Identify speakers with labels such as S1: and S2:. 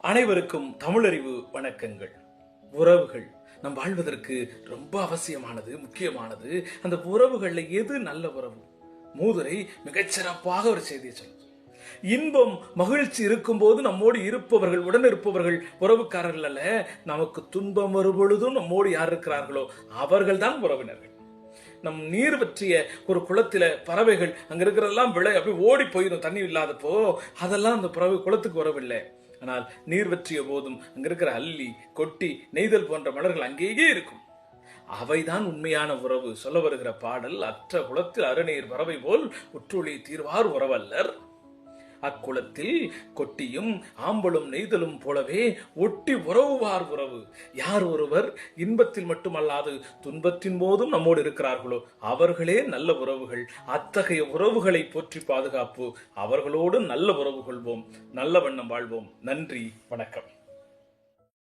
S1: அனைவருக்கும் தமிழறிவு வணக்கங்கள். உறவுகள் நம் வாழ்வதற்கு ரொம்ப அவசியமானது, முக்கியமானது. அந்த உறவுகள்ல எது நல்ல உறவு? மூதுரை மிகச்சிறப்பாக ஒரு செய்தியை சொல்லும். இன்பம் மகிழ்ச்சி இருக்கும் போது நம்மோடு இருப்பவர்கள், உடன் இருப்பவர்கள் உறவுக்காரர்கள் அல்ல. நமக்கு துன்பம் வரும்பொழுதும் நம்மோடு யார் இருக்கிறார்களோ அவர்கள் தான் உறவினர்கள். நம் நீர் பற்றிய ஒரு குளத்தில பறவைகள் அங்க இருக்கிறதெல்லாம் விளை அப்படி ஓடி போயிடும். தண்ணி இல்லாதப்போ அதெல்லாம் அந்த பறவை குளத்துக்கு வரவில்லை. ஆனால் நீர் வற்றிய போதும் அங்க இருக்கிற அல்லி, கொட்டி, நெய்தல் போன்ற மலர்கள் அங்கேயே இருக்கும். அவைதான் உண்மையான உறவு. சொல்ல வருகிற பாடல், அற்ற குளத்தில் அருநீர் பறவை போல் உற்றுளி தீர்வார் உறவல்லர். அக்குளத்தில் கொட்டியும் ஆம்பலும் நெய்தலும் போலவே ஒட்டி உறவுவார் உறவு. யார் ஒருவர் இன்பத்தில் மட்டுமல்லாது துன்பத்தின் போதும் நம்மோடு இருக்கிறார்களோ அவர்களே நல்ல உறவுகள். அத்தகைய உறவுகளை போற்றி பாதுகாப்பு. அவர்களோடு நல்ல உறவு கொள்வோம், நல்ல வண்ணம் வாழ்வோம். நன்றி, வணக்கம்.